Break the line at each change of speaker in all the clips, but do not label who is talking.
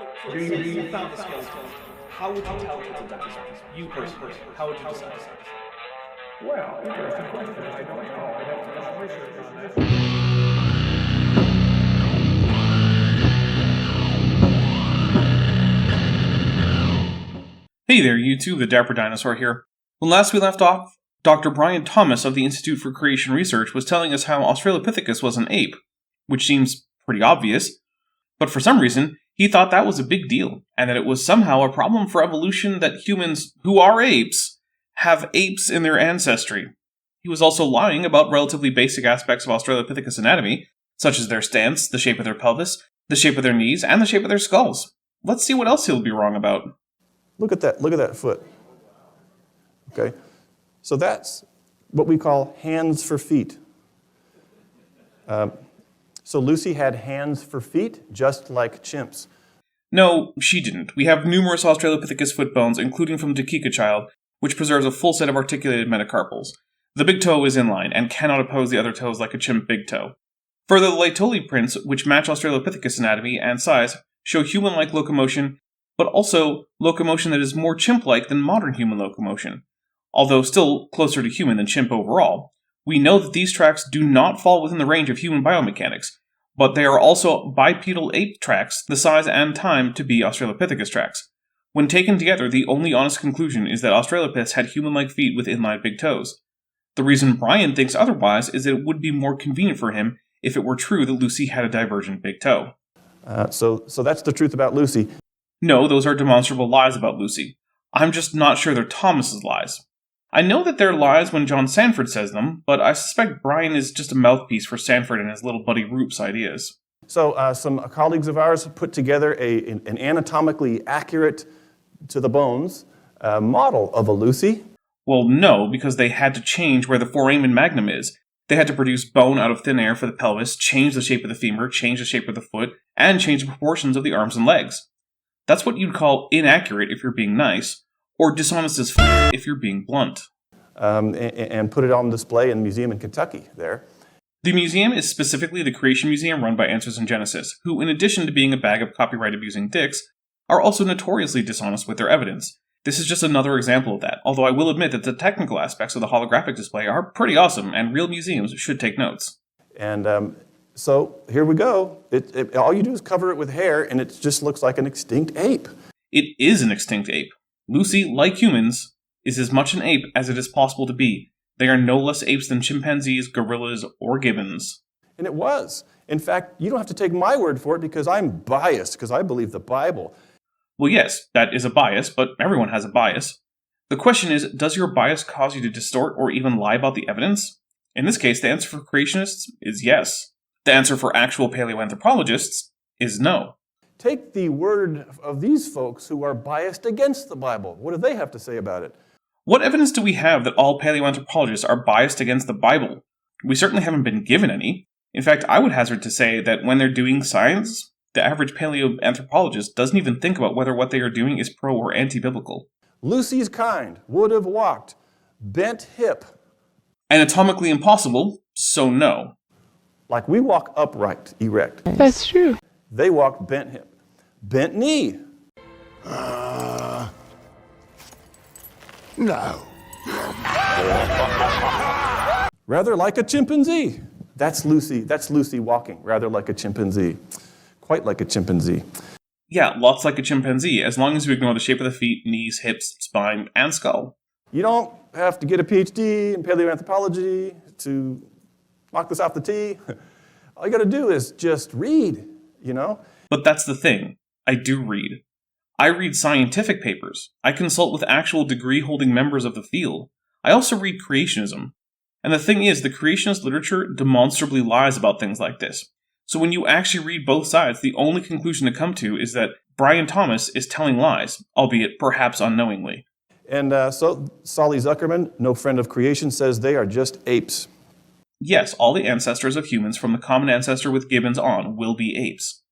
You found the skeleton. How would you tell it's a dinosaur? You personally, how would you decide?
Well, interesting question. I don't know. I'd have to do some research on this.
Hey there, you two, the Dapper Dinosaur here. When last we left off, Dr. Brian Thomas of the Institute for Creation Research was telling us how Australopithecus was an ape, which seems pretty obvious, but for some reason, he thought that was a big deal, and that it was somehow a problem for evolution that humans, who are apes, have apes in their ancestry. He was also lying about relatively basic aspects of Australopithecus anatomy, such as their stance, the shape of their pelvis, the shape of their knees, and the shape of their skulls. Let's see what else he'll be wrong about.
Look at that foot. Okay? So that's what we call hands for feet. So Lucy had hands for feet, just like chimps.
No, she didn't. We have numerous Australopithecus foot bones, including from Child, which preserves a full set of articulated metacarpals. The big toe is inline, and cannot oppose the other toes like a chimp big toe. Further, the Laetoli prints, which match Australopithecus anatomy and size, show human-like locomotion, but also locomotion that is more chimp-like than modern human locomotion. Although still closer to human than chimp overall, we know that these tracks do not fall within the range of human biomechanics, but they are also bipedal ape tracks, the size and time to be Australopithecus tracks. When taken together, the only honest conclusion is that Australopiths had human-like feet with inline big toes. The reason Brian thinks otherwise is that it would be more convenient for him if it were true that Lucy had a divergent big toe.
So that's the truth about Lucy.
No, those are demonstrable lies about Lucy. I'm just not sure they're Thomas's lies. I know that they're lies when John Sanford says them, but I suspect Brian is just a mouthpiece for Sanford and his little buddy Roop's ideas.
So some colleagues of ours put together an anatomically accurate to the bones model of a Lucy.
Well, no, because they had to change where the foramen magnum is. They had to produce bone out of thin air for the pelvis, change the shape of the femur, change the shape of the foot, and change the proportions of the arms and legs. That's what you'd call inaccurate if you're being nice, or dishonest as f*** if you're being blunt.
And put it on display in the museum in Kentucky there.
The museum is specifically the Creation Museum run by Answers in Genesis, who, in addition to being a bag of copyright-abusing dicks, are also notoriously dishonest with their evidence. This is just another example of that, although I will admit that the technical aspects of the holographic display are pretty awesome, and real museums should take notes.
And so here we go. All you do is cover it with hair, and it just looks like an extinct ape.
It is an extinct ape. Lucy, like humans, is as much an ape as it is possible to be. They are no less apes than chimpanzees, gorillas, or gibbons.
And it was. In fact, you don't have to take my word for it because I'm biased, because I believe the Bible.
Well, yes, that is a bias, but everyone has a bias. The question is, does your bias cause you to distort or even lie about the evidence? In this case, the answer for creationists is yes. The answer for actual paleoanthropologists is no.
Take the word of these folks who are biased against the Bible. What do they have to say about it?
What evidence do we have that all paleoanthropologists are biased against the Bible? We certainly haven't been given any. In fact, I would hazard to say that when they're doing science, the average paleoanthropologist doesn't even think about whether what they are doing is pro or anti-biblical.
Lucy's kind would have walked bent hip.
Anatomically impossible, so no.
Like we walk upright, erect.
That's true.
They walk bent hip. Bent knee.
No.
Rather like a chimpanzee. That's Lucy walking, rather like a chimpanzee. Quite like a chimpanzee.
Yeah, lots like a chimpanzee, as long as you ignore the shape of the feet, knees, hips, spine, and skull.
You don't have to get a PhD in paleoanthropology to knock this off the tee. All you got to do is just read, you know?
But that's the thing. I do read. I read scientific papers. I consult with actual degree-holding members of the field. I also read creationism. And the thing is, the creationist literature demonstrably lies about things like this. So when you actually read both sides, the only conclusion to come to is that Brian Thomas is telling lies, albeit perhaps unknowingly.
And so Solly Zuckerman, no friend of creation, says they are just apes.
Yes, all the ancestors of humans from the common ancestor with gibbons on will be apes.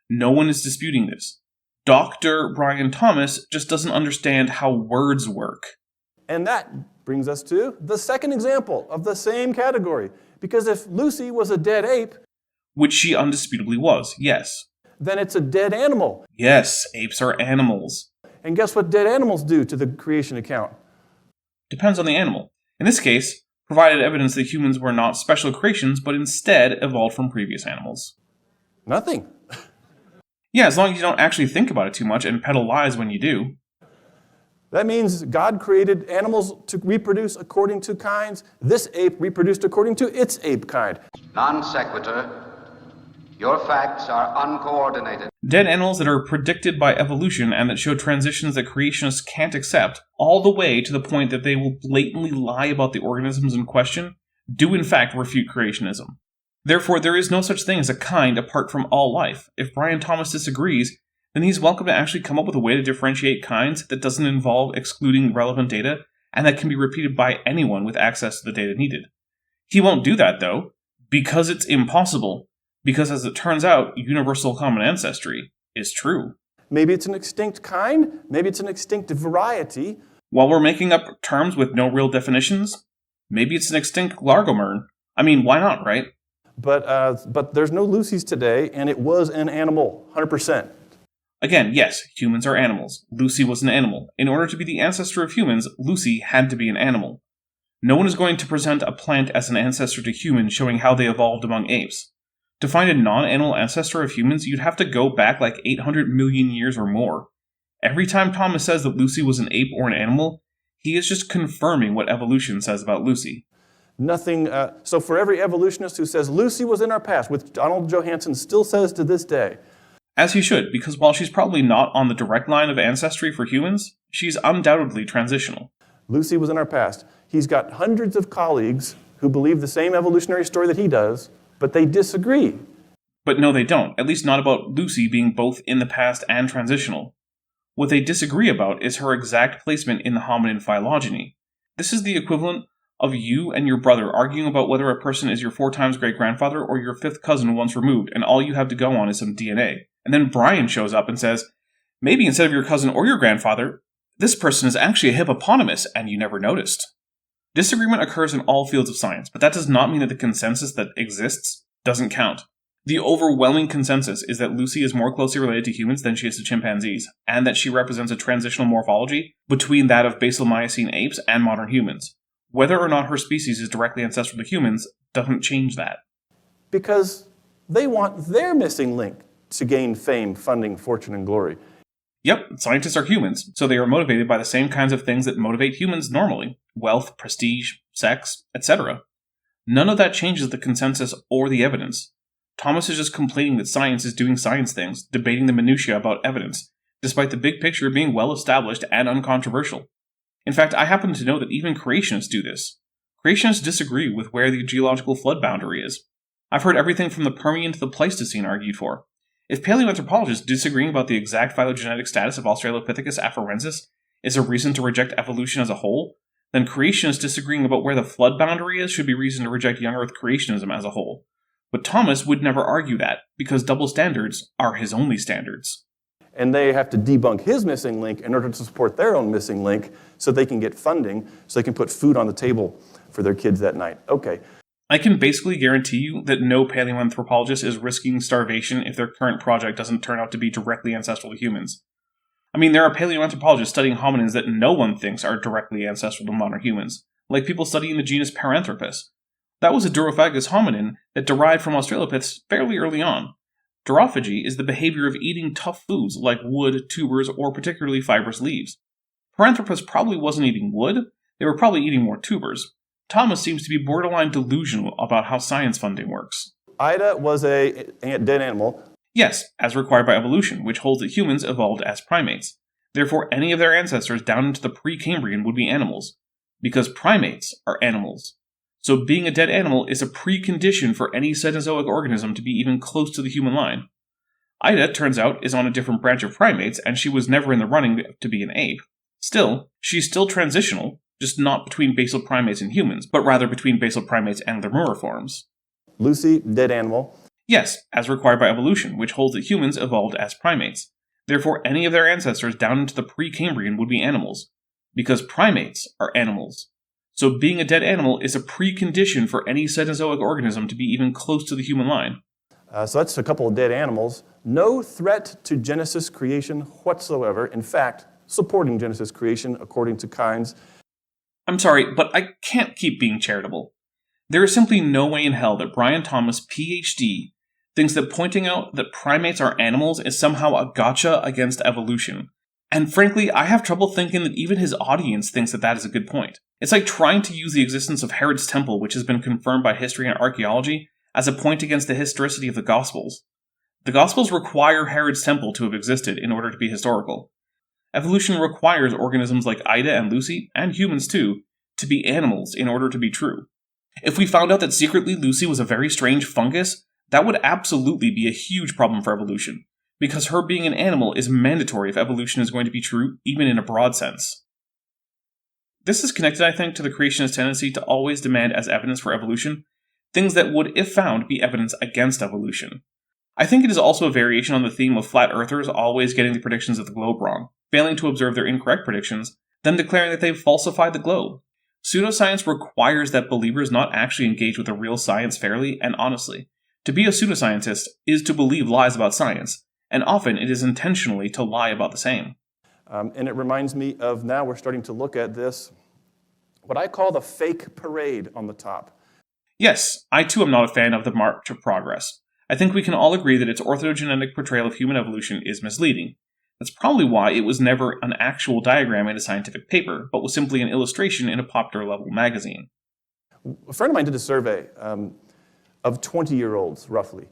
No one is disputing this. Dr. Brian Thomas just doesn't understand how words work.
And that brings us to the second example of the same category. Because if Lucy was a dead ape,
Which she undisputably was, yes.
then it's a dead animal.
Yes, apes are animals.
And guess what dead animals do to the creation account?
Depends on the animal. In this case, provided evidence that humans were not special creations, but instead evolved from previous animals.
Nothing.
Yeah, as long as you don't actually think about it too much and peddle lies when you do.
That means God created animals to reproduce according to kinds. This ape reproduced according to its ape kind.
Non sequitur. Your facts are uncoordinated.
Dead animals that are predicted by evolution and that show transitions that creationists can't accept, all the way to the point that they will blatantly lie about the organisms in question, do in fact refute creationism. Therefore, there is no such thing as a kind apart from all life. If Brian Thomas disagrees, then he's welcome to actually come up with a way to differentiate kinds that doesn't involve excluding relevant data and that can be repeated by anyone with access to the data needed. He won't do that, though, because it's impossible. Because as it turns out, universal common ancestry is true.
Maybe it's an extinct kind, maybe it's an extinct variety.
While we're making up terms with no real definitions, maybe it's an extinct largomerne. I mean, why not, right?
But there's no Lucy's today, and it was an animal, 100%.
Again, yes, humans are animals. Lucy was an animal. In order to be the ancestor of humans, Lucy had to be an animal. No one is going to present a plant as an ancestor to humans showing how they evolved among apes. To find a non-animal ancestor of humans, you'd have to go back like 800 million years or more. Every time Thomas says that Lucy was an ape or an animal, he is just confirming what evolution says about Lucy.
Nothing. So for every evolutionist who says Lucy was in our past, which Donald Johanson still says to this day.
As he should, because while she's probably not on the direct line of ancestry for humans, she's undoubtedly transitional.
Lucy was in our past. He's got hundreds of colleagues who believe the same evolutionary story that he does, but they disagree.
But no, they don't, at least not about Lucy being both in the past and transitional. What they disagree about is her exact placement in the hominin phylogeny. This is the equivalent of you and your brother arguing about whether a person is your 4 times great-grandfather or your 5th cousin once removed, and all you have to go on is some DNA. And then Brian shows up and says, maybe instead of your cousin or your grandfather, this person is actually a hippopotamus, and you never noticed. Disagreement occurs in all fields of science, but that does not mean that the consensus that exists doesn't count. The overwhelming consensus is that Lucy is more closely related to humans than she is to chimpanzees, and that she represents a transitional morphology between that of basal Miocene apes and modern humans. Whether or not her species is directly ancestral to humans doesn't change that.
Because they want their missing link to gain fame, funding, fortune, and glory.
Yep, scientists are humans, so they are motivated by the same kinds of things that motivate humans normally. Wealth, prestige, sex, etc. None of that changes the consensus or the evidence. Thomas is just complaining that science is doing science things, debating the minutiae about evidence, despite the big picture being well established and uncontroversial. In fact, I happen to know that even creationists do this. Creationists disagree with where the geological flood boundary is. I've heard everything from the Permian to the Pleistocene argued for. If paleoanthropologists disagreeing about the exact phylogenetic status of Australopithecus afarensis is a reason to reject evolution as a whole, then creationists disagreeing about where the flood boundary is should be reason to reject young Earth creationism as a whole. But Thomas would never argue that, because double standards are his only standards.
And they have to debunk his missing link in order to support their own missing link so they can get funding, so they can put food on the table for their kids that night. Okay.
I can basically guarantee you that no paleoanthropologist is risking starvation if their current project doesn't turn out to be directly ancestral to humans. I mean, there are paleoanthropologists studying hominins that no one thinks are directly ancestral to modern humans, like people studying the genus Paranthropus. That was a durophagous hominin that derived from Australopiths fairly early on. Durophagy is the behavior of eating tough foods like wood, tubers, or particularly fibrous leaves. Paranthropus probably wasn't eating wood, they were probably eating more tubers. Thomas seems to be borderline delusional about how science funding works.
Ida was a dead animal.
Yes, as required by evolution, which holds that humans evolved as primates. Therefore, any of their ancestors down into the pre-Cambrian would be animals, because primates are animals. So being a dead animal is a precondition for any Cenozoic organism to be even close to the human line. Ida, turns out, is on a different branch of primates, and she was never in the running to be an ape. Still, she's still transitional, just not between basal primates and humans, but rather between basal primates and lemuriforms.
Lucy, dead animal.
Yes, as required by evolution, which holds that humans evolved as primates. Therefore, any of their ancestors down into the pre-Cambrian would be animals, because primates are animals. So being a dead animal is a precondition for any Cenozoic organism to be even close to the human line.
So that's a couple of dead animals. No threat to Genesis creation whatsoever. In fact, supporting Genesis creation according to Kynes.
I'm sorry, but I can't keep being charitable. There is simply no way in hell that Brian Thomas, PhD, thinks that pointing out that primates are animals is somehow a gotcha against evolution. And frankly, I have trouble thinking that even his audience thinks that that is a good point. It's like trying to use the existence of Herod's Temple, which has been confirmed by history and archaeology, as a point against the historicity of the Gospels. The Gospels require Herod's Temple to have existed in order to be historical. Evolution requires organisms like Ida and Lucy, and humans too, to be animals in order to be true. If we found out that secretly Lucy was a very strange fungus, that would absolutely be a huge problem for evolution, because her being an animal is mandatory if evolution is going to be true, even in a broad sense. This is connected, I think, to the creationist tendency to always demand as evidence for evolution things that would, if found, be evidence against evolution. I think it is also a variation on the theme of flat earthers always getting the predictions of the globe wrong, failing to observe their incorrect predictions, then declaring that they've falsified the globe. Pseudoscience requires that believers not actually engage with the real science fairly and honestly. To be a pseudoscientist is to believe lies about science, and often it is intentionally to lie about the same.
And it reminds me of, now we're starting to look at this, what I call the fake parade on the top.
Yes, I too am not a fan of the March of Progress. I think we can all agree that its orthogenetic portrayal of human evolution is misleading. That's probably why it was never an actual diagram in a scientific paper, but was simply an illustration in a popular-level magazine.
A friend of mine did a survey of 20-year-olds, roughly.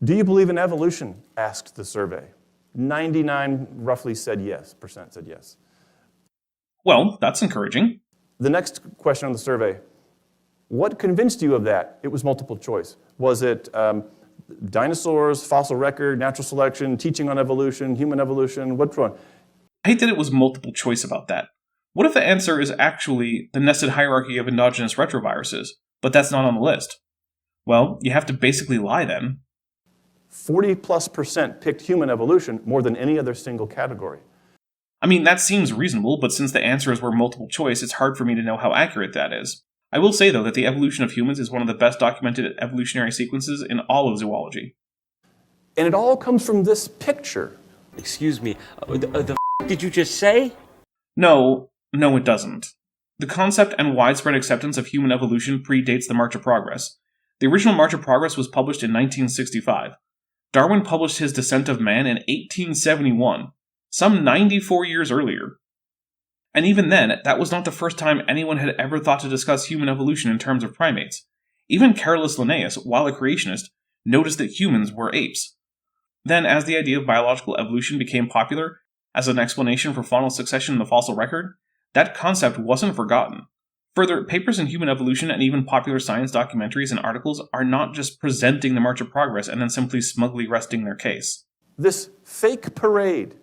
Do you believe in evolution? Asked the survey. 99 roughly said yes, percent said yes.
Well, that's encouraging.
The next question on the survey, what convinced you of that? It was multiple choice. Was it dinosaurs, fossil record, natural selection, teaching on evolution, human evolution? Which one?
I hate that it was multiple choice about that. What if the answer is actually the nested hierarchy of endogenous retroviruses, but that's not on the list? Well, you have to basically lie then.
40+% picked human evolution more than any other single category.
I mean, that seems reasonable, but since the answers were multiple choice, it's hard for me to know how accurate that is. I will say, though, that the evolution of humans is one of the best documented evolutionary sequences in all of zoology.
And it all comes from this picture.
Excuse me, the did you just say?
No, it doesn't. The concept and widespread acceptance of human evolution predates the March of Progress. The original March of Progress was published in 1965. Darwin published his Descent of Man in 1871, some 94 years earlier. And even then, that was not the first time anyone had ever thought to discuss human evolution in terms of primates. Even Carolus Linnaeus, while a creationist, noticed that humans were apes. Then, as the idea of biological evolution became popular as an explanation for faunal succession in the fossil record, that concept wasn't forgotten. Further, papers in human evolution and even popular science documentaries and articles are not just presenting the March of Progress and then simply smugly resting their case.
This fake parade.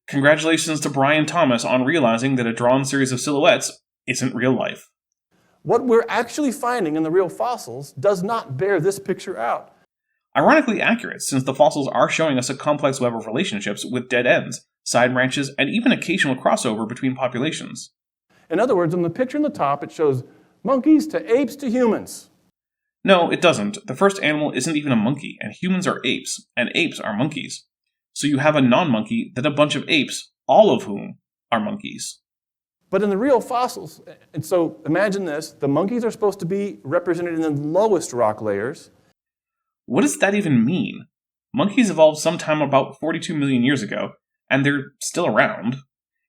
Congratulations to Brian Thomas on realizing that a drawn series of silhouettes isn't real life.
What we're actually finding in the real fossils does not bear this picture out.
Ironically accurate, since the fossils are showing us a complex web of relationships with dead ends, side branches, and even occasional crossover between populations.
In other words, in the picture in the top, it shows monkeys to apes to humans.
No, it doesn't. The first animal isn't even a monkey, and humans are apes, and apes are monkeys. So you have a non-monkey, then a bunch of apes, all of whom are monkeys.
But in the real fossils, and so imagine this, the monkeys are supposed to be represented in the lowest rock layers.
What does that even mean? Monkeys evolved sometime about 42 million years ago, and they're still around.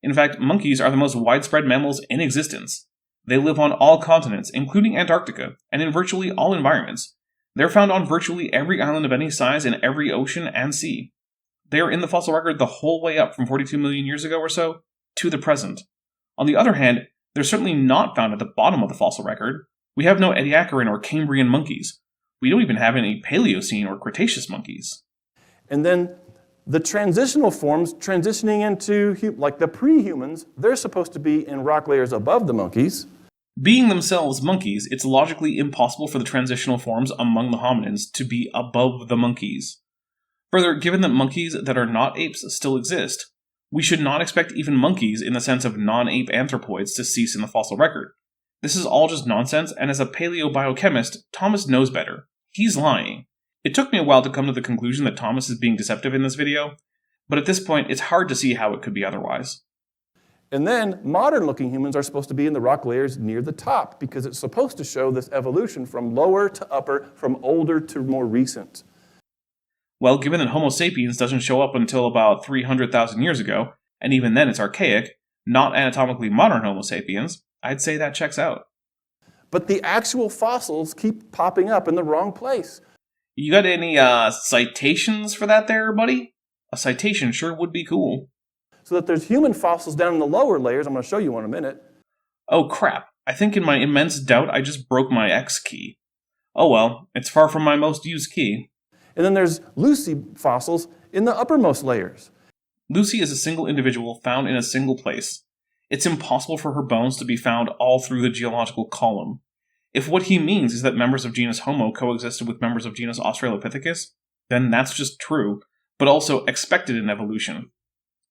In fact, monkeys are the most widespread mammals in existence. They live on all continents, including Antarctica, and in virtually all environments. They're found on virtually every island of any size in every ocean and sea. They are in the fossil record the whole way up from 42 million years ago or so to the present. On the other hand, they're certainly not found at the bottom of the fossil record. We have no Ediacaran or Cambrian monkeys. We don't even have any Paleocene or Cretaceous monkeys.
And then the transitional forms transitioning into, like the pre-humans, they're supposed to be in rock layers above the monkeys.
Being themselves monkeys, it's logically impossible for the transitional forms among the hominins to be above the monkeys. Further, given that monkeys that are not apes still exist, we should not expect even monkeys in the sense of non-ape anthropoids to cease in the fossil record. This is all just nonsense, and as a paleobiochemist, Thomas knows better. He's lying. It took me a while to come to the conclusion that Thomas is being deceptive in this video, but at this point it's hard to see how it could be otherwise.
And then modern-looking humans are supposed to be in the rock layers near the top because it's supposed to show this evolution from lower to upper, from older to more recent.
Well, given that Homo sapiens doesn't show up until about 300,000 years ago, and even then it's archaic, not anatomically modern Homo sapiens, I'd say that checks out.
But the actual fossils keep popping up in the wrong place.
You got any citations for that there, buddy? A citation sure would be cool.
So that there's human fossils down in the lower layers. I'm going to show you one in a minute.
Oh crap, I think in my immense doubt I just broke my X key. Oh well, it's far from my most used key.
And then there's Lucy fossils in the uppermost layers.
Lucy is a single individual found in a single place. It's impossible for her bones to be found all through the geological column. If what he means is that members of genus Homo coexisted with members of genus Australopithecus, then that's just true, but also expected in evolution.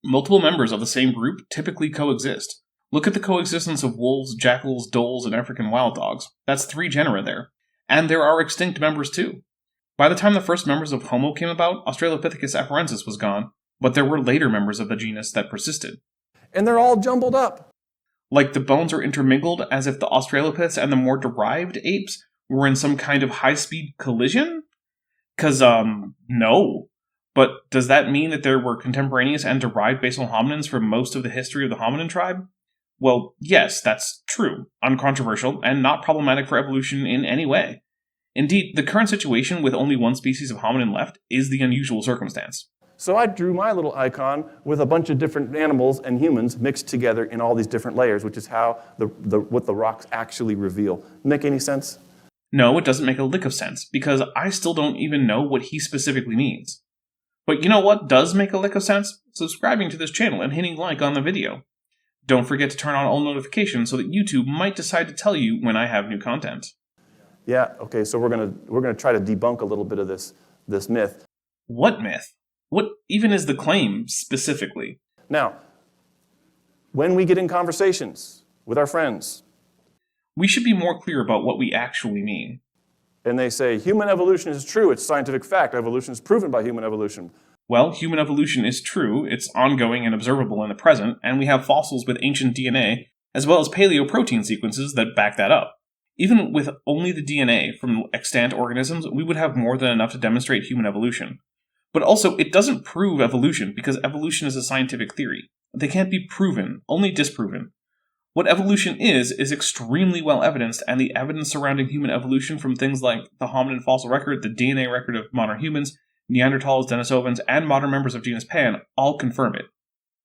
Multiple members of the same group typically coexist. Look at the coexistence of wolves, jackals, dholes, and African wild dogs. That's 3 genera there. And there are extinct members too. By the time the first members of Homo came about, Australopithecus afarensis was gone, but there were later members of the genus that persisted.
And they're all jumbled up.
Like the bones are intermingled as if the Australopiths and the more derived apes were in some kind of high-speed collision? 'Cause, no. But does that mean that there were contemporaneous and derived basal hominins for most of the history of the hominin tribe? Well, yes, that's true, uncontroversial, and not problematic for evolution in any way. Indeed, the current situation with only one species of hominin left is the unusual circumstance.
So I drew my little icon with a bunch of different animals and humans mixed together in all these different layers, which is how what the rocks actually reveal. Make any sense?
No, it doesn't make a lick of sense, because I still don't even know what he specifically means. But you know what does make a lick of sense? Subscribing to this channel and hitting like on the video. Don't forget to turn on all notifications so that YouTube might decide to tell you when I have new content.
Yeah, okay, so we're gonna try to debunk a little bit of this myth.
What myth? What even is the claim, specifically?
Now, when we get in conversations with our friends,
We should be more clear about what we actually mean.
and they say, human evolution is true, it's scientific fact, evolution is proven by human evolution.
Well, human evolution is true, it's ongoing and observable in the present, and we have fossils with ancient DNA, as well as paleoprotein sequences that back that up. Even with only the DNA from extant organisms, we would have more than enough to demonstrate human evolution. But also, it doesn't prove evolution, because evolution is a scientific theory. They can't be proven, only disproven. What evolution is extremely well evidenced, and the evidence surrounding human evolution from things like the hominin fossil record, the DNA record of modern humans, Neanderthals, Denisovans, and modern members of genus Pan all confirm it.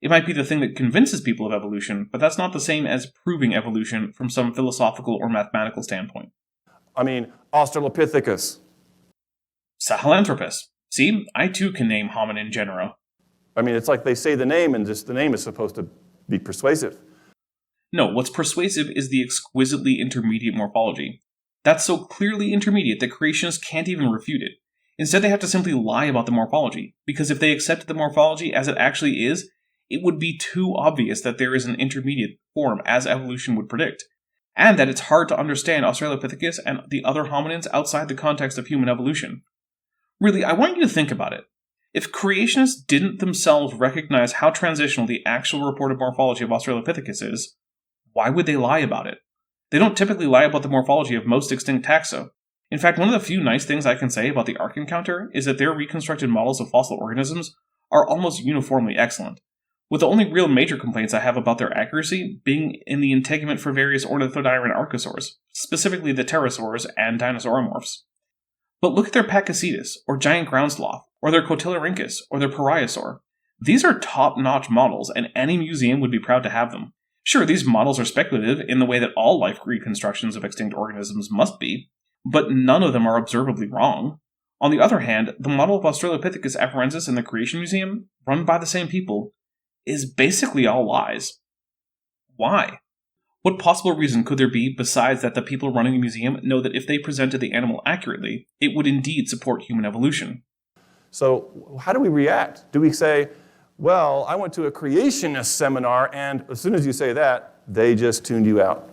It might be the thing that convinces people of evolution, but that's not the same as proving evolution from some philosophical or mathematical standpoint.
I mean, Australopithecus.
Sahelanthropus. See, I too can name hominin genera.
I mean, it's like they say the name and just the name is supposed to be persuasive.
No, what's persuasive is the exquisitely intermediate morphology. That's so clearly intermediate that creationists can't even refute it. Instead, they have to simply lie about the morphology, because if they accepted the morphology as it actually is, it would be too obvious that there is an intermediate form as evolution would predict, and that it's hard to understand Australopithecus and the other hominins outside the context of human evolution. Really, I want you to think about it. If creationists didn't themselves recognize how transitional the actual reported morphology of Australopithecus is, why would they lie about it? They don't typically lie about the morphology of most extinct taxa. In fact, one of the few nice things I can say about the Ark encounter is that their reconstructed models of fossil organisms are almost uniformly excellent, with the only real major complaints I have about their accuracy being in the integument for various ornithodira and archosaurs, specifically the pterosaurs and dinosauromorphs. But look at their Pakicetus, or giant ground sloth, or their Cotylerhynchus, or their Pariasaur. These are top-notch models, and any museum would be proud to have them. Sure, these models are speculative in the way that all life reconstructions of extinct organisms must be, but none of them are observably wrong. On the other hand, the model of Australopithecus afarensis in the Creation Museum, run by the same people, is basically all lies. Why? What possible reason could there be besides that the people running the museum know that if they presented the animal accurately, it would indeed support human evolution?
So how do we react? Do we say, well, I went to a creationist seminar, and as soon as you say that, they just tuned you out?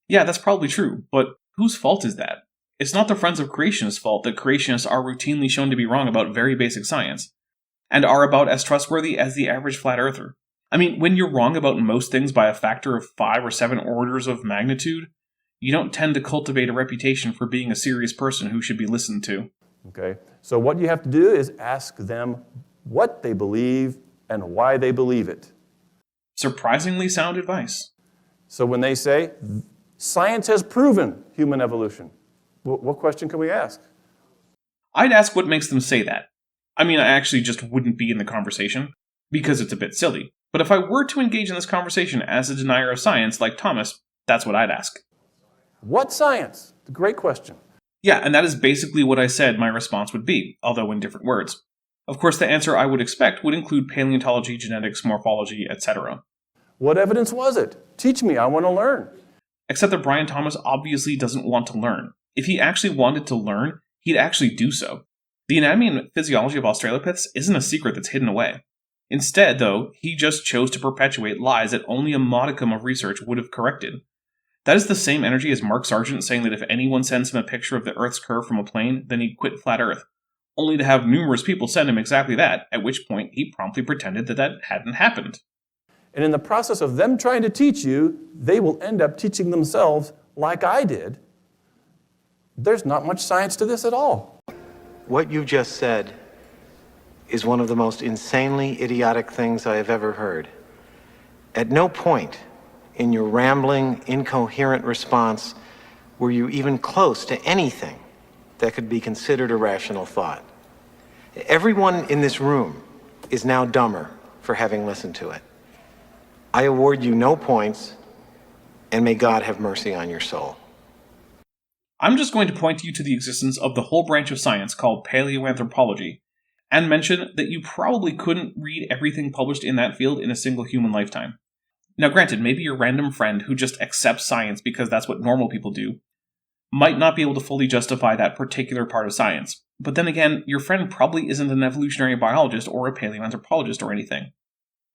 Yeah, that's probably true, but whose fault is that? It's not the friends of creationists' fault that creationists are routinely shown to be wrong about very basic science, and are about as trustworthy as the average flat earther. I mean, when you're wrong about most things by a factor of 5 or 7 orders of magnitude, you don't tend to cultivate a reputation for being a serious person who should be listened to.
Okay, so what you have to do is ask them what they believe and why they believe it.
Surprisingly sound advice.
So when they say, science has proven human evolution, what question can we ask?
I'd ask what makes them say that. I mean, I actually just wouldn't be in the conversation, because it's a bit silly. But if I were to engage in this conversation as a denier of science, like Thomas, that's what I'd ask.
What science? Great question.
Yeah, and that is basically what I said my response would be, although in different words. Of course, the answer I would expect would include paleontology, genetics, morphology, etc.
What evidence was it? Teach me, I want to learn.
Except that Brian Thomas obviously doesn't want to learn. If he actually wanted to learn, he'd actually do so. The anatomy and physiology of Australopiths isn't a secret that's hidden away. Instead, though, he just chose to perpetuate lies that only a modicum of research would have corrected. That is the same energy as Mark Sargent saying that if anyone sends him a picture of the Earth's curve from a plane, then he'd quit Flat Earth, only to have numerous people send him exactly that, at which point he promptly pretended that hadn't happened.
And in the process of them trying to teach you, they will end up teaching themselves like I did. There's not much science to this at all.
What you just said is one of the most insanely idiotic things I have ever heard. At no point in your rambling, incoherent response were you even close to anything that could be considered a rational thought. Everyone in this room is now dumber for having listened to it. I award you no points, and may God have mercy on your soul.
I'm just going to point you to the existence of the whole branch of science called paleoanthropology, and mention that you probably couldn't read everything published in that field in a single human lifetime. Now granted, maybe your random friend who just accepts science because that's what normal people do, might not be able to fully justify that particular part of science. But then again, your friend probably isn't an evolutionary biologist or a paleoanthropologist or anything.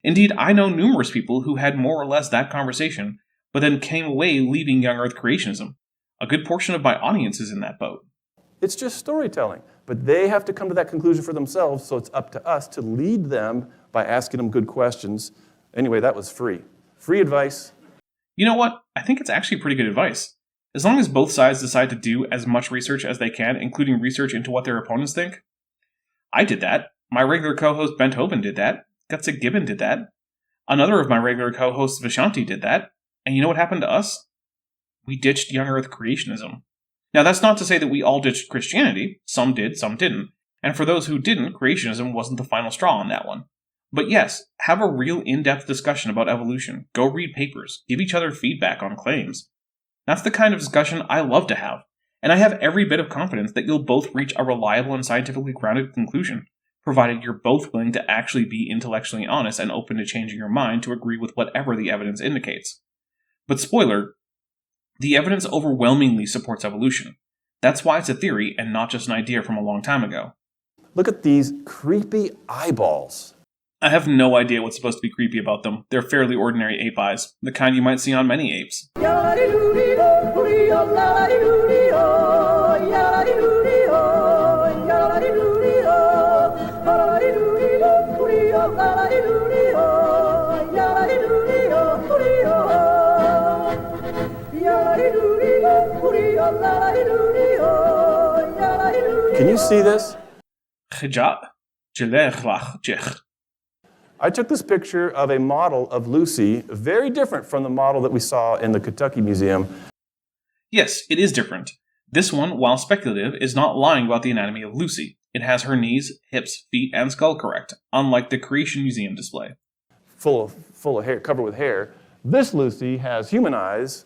Indeed, I know numerous people who had more or less that conversation, but then came away leaving young Earth creationism. A good portion of my audience is in that boat.
It's just storytelling, but they have to come to that conclusion for themselves, so it's up to us to lead them by asking them good questions. Anyway, that was free. Free advice.
You know what? I think it's actually pretty good advice. As long as both sides decide to do as much research as they can, including research into what their opponents think. I did that. My regular co-host Bent Hoban did that. Gutsy Gibbon did that. Another of my regular co-hosts, Vishanti, did that. And you know what happened to us? We ditched young Earth creationism. Now, that's not to say that we all ditched Christianity. Some did, some didn't. And for those who didn't, creationism wasn't the final straw on that one. But yes, have a real in-depth discussion about evolution. Go read papers. Give each other feedback on claims. That's the kind of discussion I love to have. And I have every bit of confidence that you'll both reach a reliable and scientifically grounded conclusion, provided you're both willing to actually be intellectually honest and open to changing your mind to agree with whatever the evidence indicates. But spoiler, the evidence overwhelmingly supports evolution. That's why it's a theory and not just an idea from a long time ago.
Look at these creepy eyeballs.
I have no idea what's supposed to be creepy about them. They're fairly ordinary ape eyes, the kind you might see on many apes.
Can you see this? I took this picture of a model of Lucy, very different from the model that we saw in the Kentucky Museum.
Yes, it is different. This one, while speculative, is not lying about the anatomy of Lucy. It has her knees, hips, feet, and skull correct, unlike the Creation Museum display.
Full of hair, covered with hair. This Lucy has human eyes.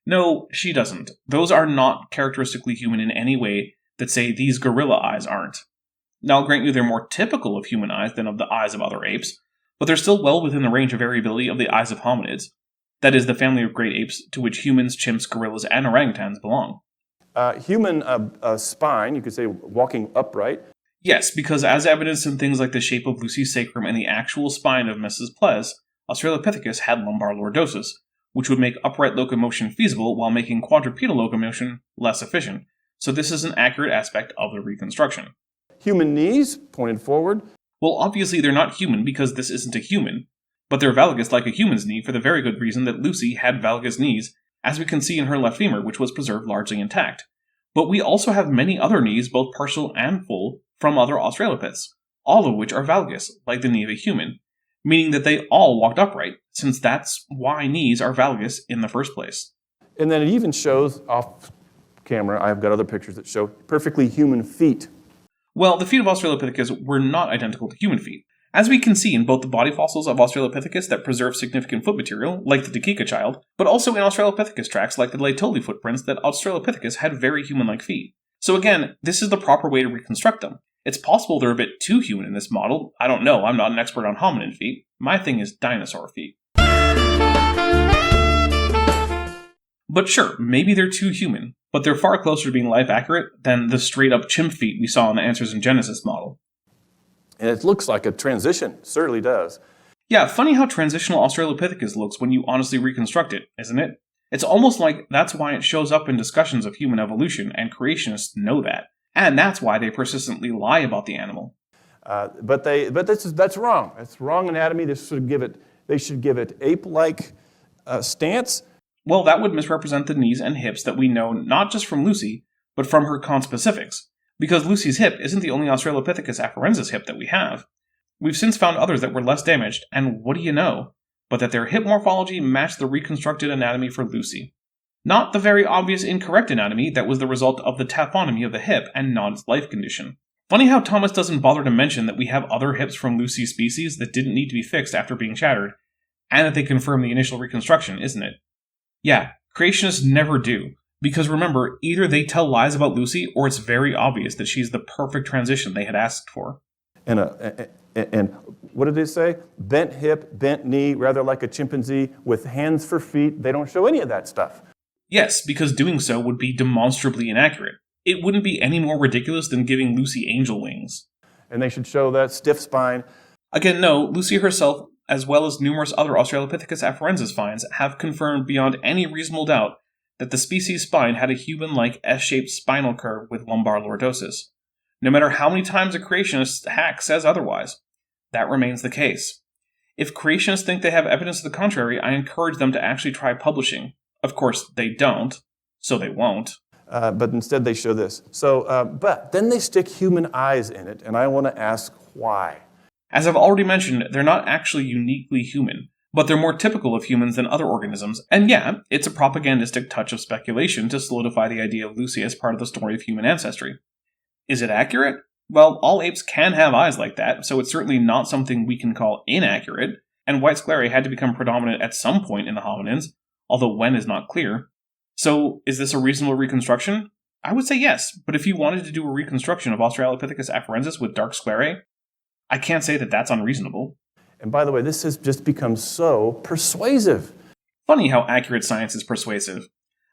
No, she doesn't. Those are not characteristically human in any way that say these gorilla eyes aren't. Now, I'll grant you they're more typical of human eyes than of the eyes of other apes, but they're still well within the range of variability of the eyes of hominids. That is, the family of great apes to which humans, chimps, gorillas, and orangutans belong.
Human spine, you could say walking upright.
Yes, because as evidenced in things like the shape of Lucy's sacrum and the actual spine of Mrs. Ples, Australopithecus had lumbar lordosis, which would make upright locomotion feasible while making quadrupedal locomotion less efficient. so this is an accurate aspect of the reconstruction.
Human knees pointed forward.
Well, obviously they're not human because this isn't a human, but they're valgus like a human's knee for the very good reason that Lucy had valgus knees, as we can see in her left femur, which was preserved largely intact. But we also have many other knees, both partial and full, from other Australopiths, all of which are valgus, like the knee of a human, meaning that they all walked upright, since that's why knees are valgus in the first place.
And then it even shows off camera, I've got other pictures that show perfectly human feet.
Well, the feet of Australopithecus were not identical to human feet. As we can see in both the body fossils of Australopithecus that preserve significant foot material, like the Debunking child, but also in Australopithecus tracks like the Laetoli footprints that Australopithecus had very human-like feet. So again, this is the proper way to reconstruct them. It's possible they're a bit too human in this model. I don't know, I'm not an expert on hominin feet. My thing is dinosaur feet. But sure, maybe they're too human, but they're far closer to being life-accurate than the straight-up chimp feet we saw in the Answers in Genesis model.
And it looks like a transition, certainly does.
Yeah, funny how transitional Australopithecus looks when you honestly reconstruct it, isn't it? It's almost like that's why it shows up in discussions of human evolution, and creationists know that. And that's why they persistently lie about the animal.
But that's wrong. That's wrong anatomy. They should give it ape-like stance.
Well, that would misrepresent the knees and hips that we know not just from Lucy, but from her conspecifics, because Lucy's hip isn't the only Australopithecus afarensis hip that we have. We've since found others that were less damaged, and what do you know, but that their hip morphology matched the reconstructed anatomy for Lucy. Not the very obvious incorrect anatomy that was the result of the taphonomy of the hip and not its life condition. Funny how Thomas doesn't bother to mention that we have other hips from Lucy's species that didn't need to be fixed after being shattered, and that they confirm the initial reconstruction, isn't it? Yeah, creationists never do, because remember, either they tell lies about Lucy, or it's very obvious that she's the perfect transition they had asked for.
And what did they say? Bent hip, bent knee, rather like a chimpanzee, with hands for feet. They don't show any of that stuff.
Yes, because doing so would be demonstrably inaccurate. It wouldn't be any more ridiculous than giving Lucy angel wings.
And they should show that stiff spine.
Again, no, Lucy herself, as well as numerous other Australopithecus afarensis finds, have confirmed beyond any reasonable doubt that the species' spine had a human-like S-shaped spinal curve with lumbar lordosis. No matter how many times a creationist hack says otherwise, that remains the case. If creationists think they have evidence to the contrary, I encourage them to actually try publishing. Of course, they don't, so they won't.
But instead they show this. But then they stick human eyes in it, and I want to ask why.
As I've already mentioned, they're not actually uniquely human, but they're more typical of humans than other organisms, and yeah, it's a propagandistic touch of speculation to solidify the idea of Lucy as part of the story of human ancestry. Is it accurate? Well, all apes can have eyes like that, so it's certainly not something we can call inaccurate, and white sclerae had to become predominant at some point in the hominins, although when is not clear. So, is this a reasonable reconstruction? I would say yes, but if you wanted to do a reconstruction of Australopithecus afarensis with dark sclerae, I can't say that that's unreasonable.
And by the way, this has just become so persuasive.
Funny how accurate science is persuasive.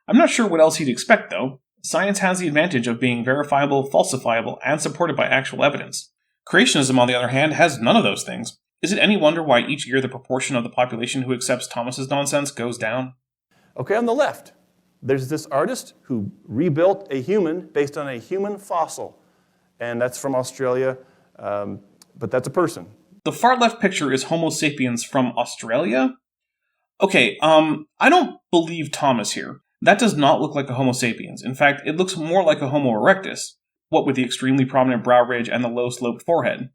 I'm not sure what else you'd expect, though. Science has the advantage of being verifiable, falsifiable, and supported by actual evidence. Creationism, on the other hand, has none of those things. Is it any wonder why each year the proportion of the population who accepts Thomas's nonsense goes down?
Okay, on the left, there's this artist who rebuilt a human based on a human fossil. And that's from Australia, but that's a person.
The far left picture is Homo sapiens from Australia? Okay, I don't believe Thomas here. That does not look like a Homo sapiens. In fact, it looks more like a Homo erectus, what with the extremely prominent brow ridge and the low-sloped forehead.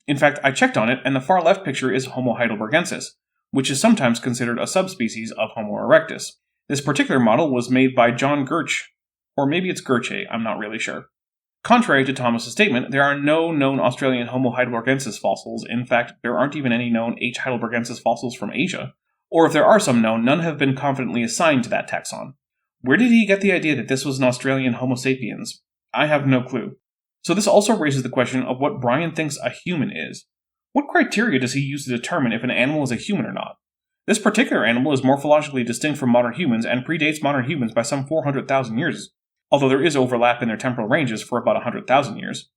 In fact, I checked on it, and the far left picture is Homo heidelbergensis, which is sometimes considered a subspecies of Homo erectus. This particular model was made by John Gurch, or maybe it's Gurche, I'm not really sure. Contrary to Thomas's statement, there are no known Australian Homo heidelbergensis fossils. In fact, there aren't even any known H. heidelbergensis fossils from Asia. Or if there are some known, none have been confidently assigned to that taxon. Where did he get the idea that this was an Australian Homo sapiens? I have no clue. So this also raises the question of what Brian thinks a human is. What criteria does he use to determine if an animal is a human or not? This particular animal is morphologically distinct from modern humans and predates modern humans by some 400,000 years, although there is overlap in their temporal ranges for about 100,000 years.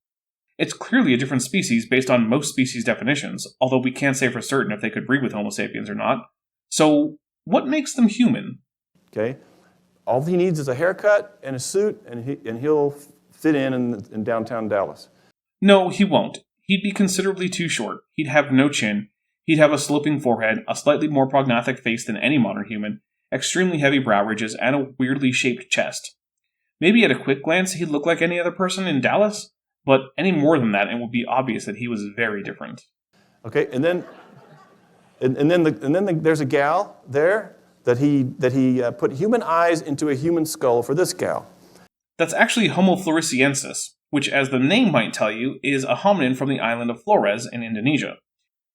It's clearly a different species based on most species definitions, although we can't say for certain if they could breed with Homo sapiens or not. So, what makes them human?
Okay. All he needs is a haircut and a suit, and he'll fit in downtown Dallas.
No, he won't. He'd be considerably too short. He'd have no chin. He'd have a sloping forehead, a slightly more prognathic face than any modern human, extremely heavy brow ridges, and a weirdly shaped chest. Maybe at a quick glance he'd look like any other person in Dallas, but any more than that, it would be obvious that he was very different.
Okay, and then there's a gal there that he put human eyes into a human skull for this gal.
That's actually Homo floresiensis, which, as the name might tell you, is a hominin from the island of Flores in Indonesia.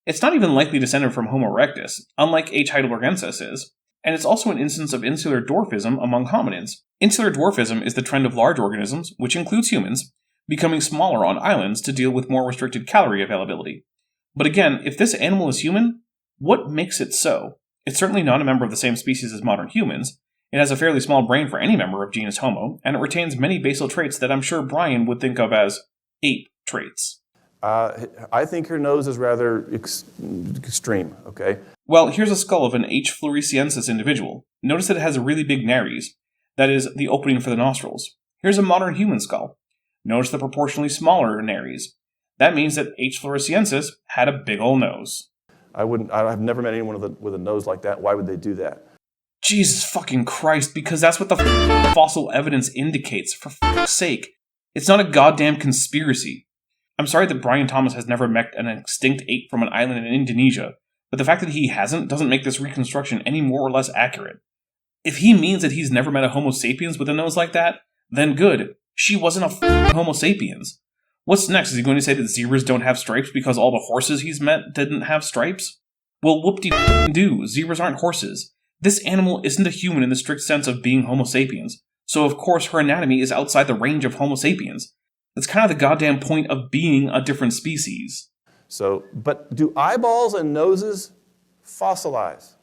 It's not even likely descended from Homo erectus, unlike H. heidelbergensis is, and it's also an instance of insular dwarfism among hominins. Insular dwarfism is the trend of large organisms, which includes humans, becoming smaller on islands to deal with more restricted calorie availability. But again, if this animal is human, what makes it so? It's certainly not a member of the same species as modern humans. It has a fairly small brain for any member of genus Homo, and it retains many basal traits that I'm sure Brian would think of as ape traits.
I think her nose is rather extreme, okay?
Well, here's a skull of an H. floresiensis individual. Notice that it has a really big nares, that is, the opening for the nostrils. Here's a modern human skull. Notice the proportionally smaller nares. That means that H. floresiensis had a big ol' nose.
I've never met anyone with a nose like that. Why would they do that?
Jesus fucking Christ, because that's what the fossil evidence indicates, for fuck's sake. It's not a goddamn conspiracy. I'm sorry that Brian Thomas has never met an extinct ape from an island in Indonesia, but the fact that he hasn't doesn't make this reconstruction any more or less accurate. If he means that he's never met a Homo sapiens with a nose like that, then good. She wasn't a Homo sapiens. What's next? Is he going to say that zebras don't have stripes because all the horses he's met didn't have stripes? Well, whoop-de-do, zebras aren't horses. This animal isn't a human in the strict sense of being Homo sapiens, so of course her anatomy is outside the range of Homo sapiens. That's kind of the goddamn point of being a different species.
So, but do eyeballs and noses fossilize?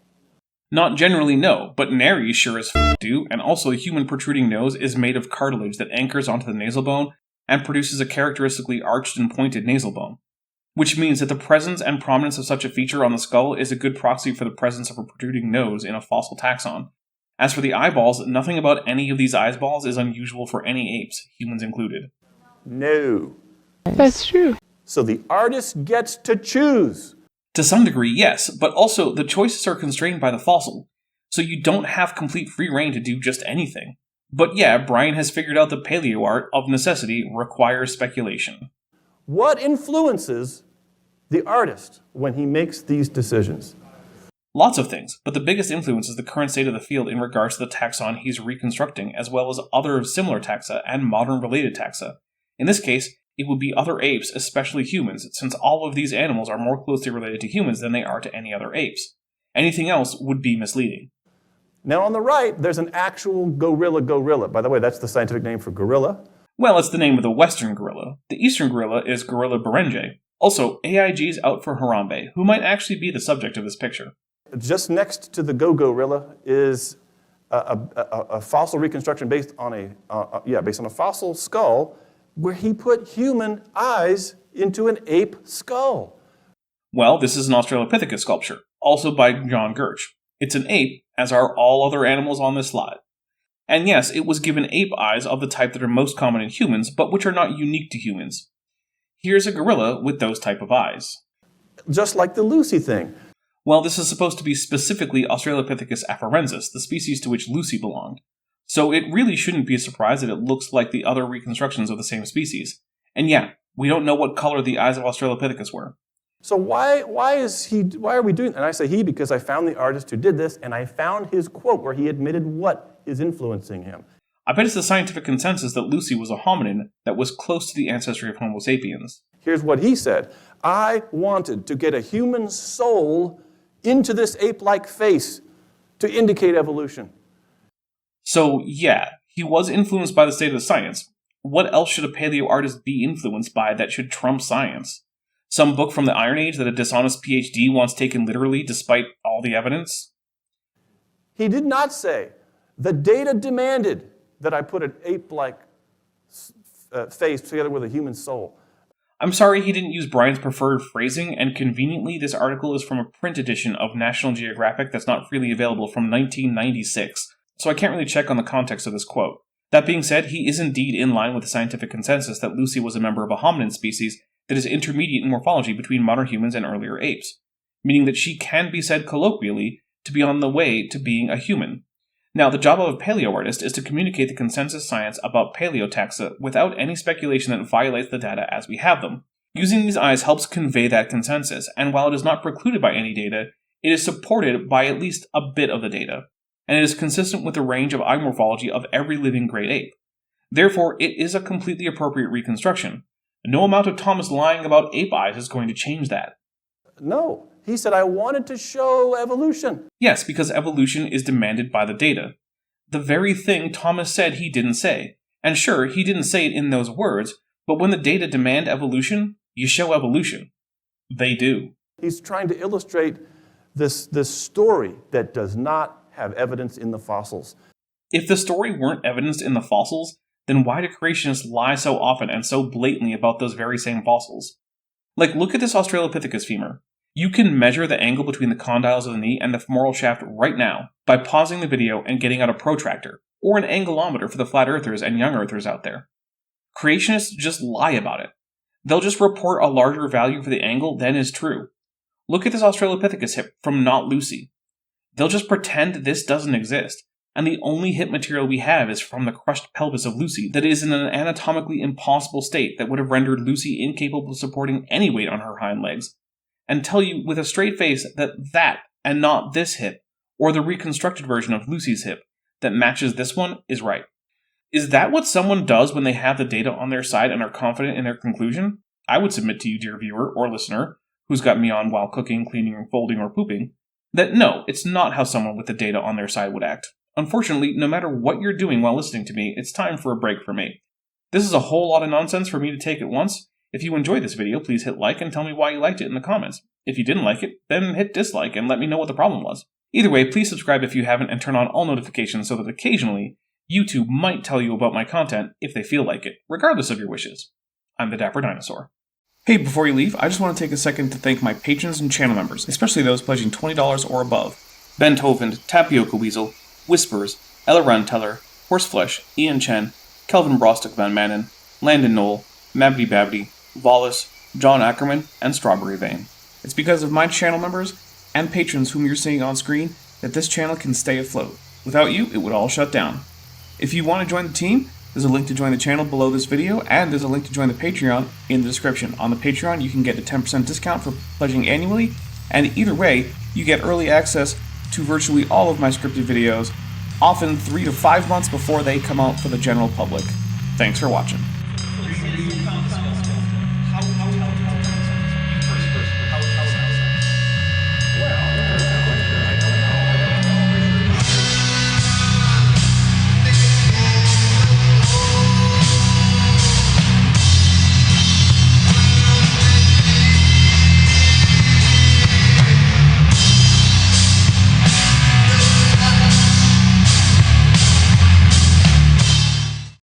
Not generally, no, but nares sure as do, and also a human protruding nose is made of cartilage that anchors onto the nasal bone and produces a characteristically arched and pointed nasal bone. Which means that the presence and prominence of such a feature on the skull is a good proxy for the presence of a protruding nose in a fossil taxon. As for the eyeballs, nothing about any of these eyeballs is unusual for any apes, humans included.
No.
That's true.
So the artist gets to choose.
To some degree, yes, but also the choices are constrained by the fossil, so you don't have complete free reign to do just anything. But yeah, Brian has figured out that Paleoart, of necessity, requires speculation.
What influences the artist when he makes these decisions?
Lots of things, but the biggest influence is the current state of the field in regards to the taxon he's reconstructing, as well as other similar taxa and modern related taxa. In this case, it would be other apes, especially humans, since all of these animals are more closely related to humans than they are to any other apes. Anything else would be misleading.
Now on the right, there's an actual gorilla. By the way, that's the scientific name for gorilla.
Well, it's the name of the western gorilla. The eastern gorilla is Gorilla berenge. Also, AIG's out for Harambe, who might actually be the subject of this picture.
Just next to the gorilla is a fossil reconstruction based on a fossil skull, where he put human eyes into an ape skull.
Well, this is an Australopithecus sculpture, also by John Gertsch. It's an ape, as are all other animals on this slide. And yes, it was given ape eyes of the type that are most common in humans, but which are not unique to humans. Here's a gorilla with those type of eyes.
Just like the Lucy thing.
Well, this is supposed to be specifically Australopithecus afarensis, the species to which Lucy belonged. So it really shouldn't be a surprise that it looks like the other reconstructions of the same species. And yeah, we don't know what color the eyes of Australopithecus were.
So why are we doing that? And I say he because I found the artist who did this, and I found his quote where he admitted what is influencing him.
I bet it's the scientific consensus that Lucy was a hominin that was close to the ancestry of Homo sapiens.
Here's what he said. I wanted to get a human soul into this ape-like face to indicate evolution.
So yeah, he was influenced by the state of science. What else should a paleo artist be influenced by that should trump science? Some book from the Iron Age that a dishonest PhD wants taken literally despite all the evidence?
He did not say, the data demanded that I put an ape-like face together with a human soul.
I'm sorry he didn't use Brian's preferred phrasing, and conveniently this article is from a print edition of National Geographic that's not freely available from 1996. so I can't really check on the context of this quote. That being said, he is indeed in line with the scientific consensus that Lucy was a member of a hominid species that is intermediate in morphology between modern humans and earlier apes, meaning that she can be said colloquially to be on the way to being a human. Now, the job of a paleoartist is to communicate the consensus science about paleotaxa without any speculation that violates the data as we have them. Using these eyes helps convey that consensus, and while it is not precluded by any data, it is supported by at least a bit of the data, and it is consistent with the range of eye morphology of every living great ape. Therefore, it is a completely appropriate reconstruction. No amount of Thomas lying about ape eyes is going to change that.
No. He said, I wanted to show evolution.
Yes, because evolution is demanded by the data. The very thing Thomas said he didn't say. And sure, he didn't say it in those words, but when the data demand evolution, you show evolution. They do.
He's trying to illustrate this story that does not have evidence in the fossils.
If the story weren't evidenced in the fossils, then why do creationists lie so often and so blatantly about those very same fossils? Like, look at this Australopithecus femur. You can measure the angle between the condyles of the knee and the femoral shaft right now by pausing the video and getting out a protractor, or an angulometer for the flat earthers and young earthers out there. Creationists just lie about it. They'll just report a larger value for the angle than is true. Look at this Australopithecus hip from Not Lucy. They'll just pretend this doesn't exist, and the only hip material we have is from the crushed pelvis of Lucy that is in an anatomically impossible state that would have rendered Lucy incapable of supporting any weight on her hind legs, and tell you with a straight face that and not this hip, or the reconstructed version of Lucy's hip, that matches this one is right. Is that what someone does when they have the data on their side and are confident in their conclusion? I would submit to you, dear viewer or listener, who's got me on while cooking, cleaning, folding, or pooping, that no, it's not how someone with the data on their side would act. Unfortunately, no matter what you're doing while listening to me, it's time for a break for me. This is a whole lot of nonsense for me to take at once. If you enjoyed this video, please hit like and tell me why you liked it in the comments. If you didn't like it, then hit dislike and let me know what the problem was. Either way, please subscribe if you haven't and turn on all notifications so that occasionally, YouTube might tell you about my content if they feel like it, regardless of your wishes. I'm the Dapper Dinosaur. Hey, before you leave, I just want to take a second to thank my patrons and channel members, especially those pledging $20 or above. Ben Tovand, Tapioca Weasel, Whispers, Ella Runteller, Horseflesh, Ian Chen, Kelvin Brostock Van Manen, Landon Knoll, Mabdy Babdy, Wallace, John Ackerman, and Strawberry Vein. It's because of my channel members and patrons whom you're seeing on screen that this channel can stay afloat. Without you, it would all shut down. If you want to join the team, there's a link to join the channel below this video, and there's a link to join the Patreon in the description. On the Patreon, you can get a 10% discount for pledging annually, and either way, you get early access to virtually all of my scripted videos, often 3 to 5 months before they come out for the general public. Thanks for watching.